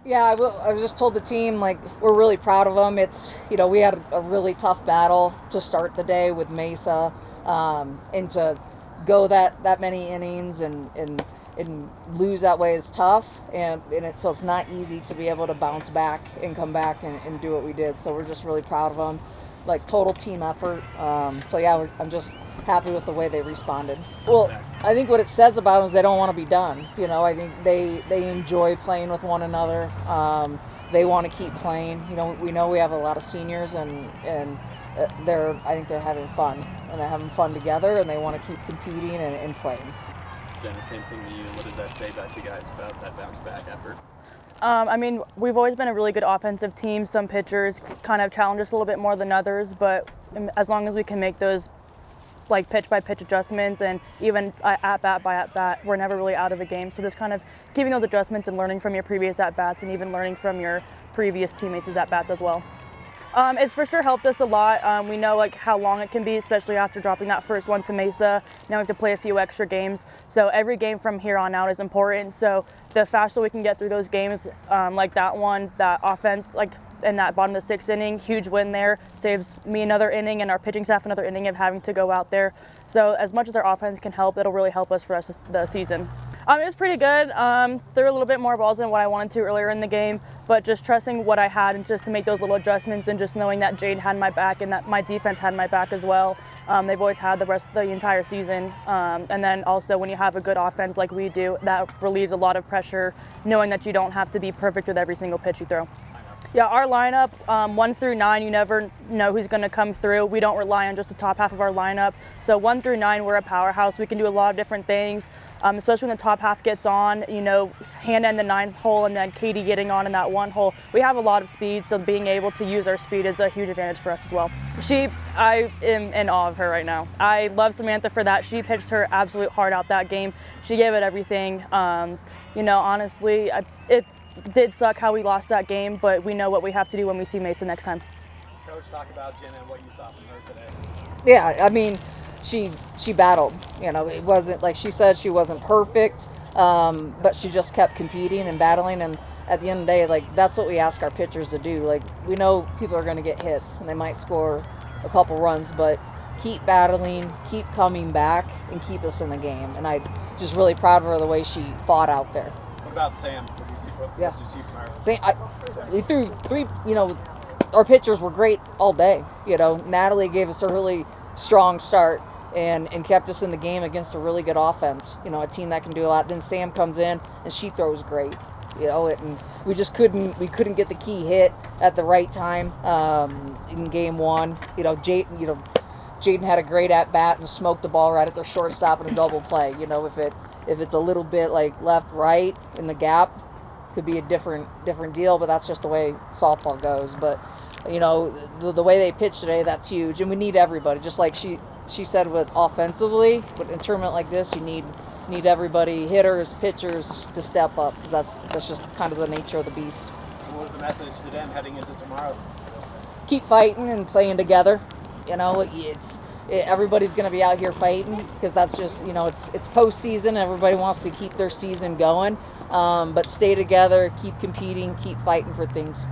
Yeah, I just told the team, like, we're really proud of them. It's, we had a really tough battle to start the day with Mesa, and to go that many innings and lose that way is tough. So it's not easy to be able to bounce back and come back and do what we did. So we're just really proud of them, like total team effort. So yeah, I'm just happy with the way they responded. Well, I think what it says about them is they don't want to be done. I think they enjoy playing with one another. They want to keep playing. We know we have a lot of seniors, and I think they're having fun, and they're having fun together, and they want to keep competing and playing. Jenna, same thing to you. What does that say about you guys about that bounce back effort? We've always been a really good offensive team. Some pitchers kind of challenge us a little bit more than others, but as long as we can make those like pitch by pitch adjustments and even at bat by at bat, we're never really out of a game. So just kind of giving those adjustments and learning from your previous at bats and even learning from your previous teammates' at bats as well. It's for sure helped us a lot. We know like how long it can be, especially after dropping that first one to Mesa. Now we have to play a few extra games. So every game from here on out is important. So the faster we can get through those games, like that one, that offense, like in that bottom of the sixth inning, huge win there, saves me another inning and our pitching staff another inning of having to go out there. So as much as our offense can help, it'll really help us for us the season. It was pretty good. Threw a little bit more balls than what I wanted to earlier in the game, but just trusting what I had and just to make those little adjustments and just knowing that Jade had my back and that my defense had my back as well. They've always had the entire season. And then also when you have a good offense like we do, that relieves a lot of pressure, knowing that you don't have to be perfect with every single pitch you throw. Yeah, our lineup, 1 through 9, you never know who's going to come through. We don't rely on just the top half of our lineup. So 1 through 9, we're a powerhouse. We can do a lot of different things, especially when the top half gets on, Hannah in the 9th hole and then Katie getting on in that 1 hole. We have a lot of speed, so being able to use our speed is a huge advantage for us as well. I am in awe of her right now. I love Samantha for that. She pitched her absolute heart out that game. She gave it everything. Honestly, it did suck how we lost that game, but we know what we have to do when we see Mesa next time. Coach, talk about Jenna and what you saw from her today. Yeah, she battled. It wasn't like she said she wasn't perfect, but she just kept competing and battling. And at the end of the day, like that's what we ask our pitchers to do. Like we know people are going to get hits and they might score a couple runs, but keep battling, keep coming back, and keep us in the game. And I'm just really proud of her the way she fought out there. What about Sam? What did you see from her? We threw 3. Our pitchers were great all day. Natalie gave us a really strong start and kept us in the game against a really good offense. A team that can do a lot. Then Sam comes in and she throws great. And we just couldn't get the key hit at the right time in game 1. Jaden had a great at bat and smoked the ball right at their shortstop in a double play. If it's a little bit like left right in the gap, could be a different deal, but that's just the way softball goes. But the way they pitch today, that's huge, and we need everybody. Just like she said with offensively, but in a tournament like this, you need everybody, hitters, pitchers, to step up because that's just kind of the nature of the beast. So what was the message to them heading into tomorrow? Keep fighting and playing together. Everybody's going to be out here fighting because that's just, it's postseason. Everybody wants to keep their season going. But stay together, keep competing, keep fighting for things.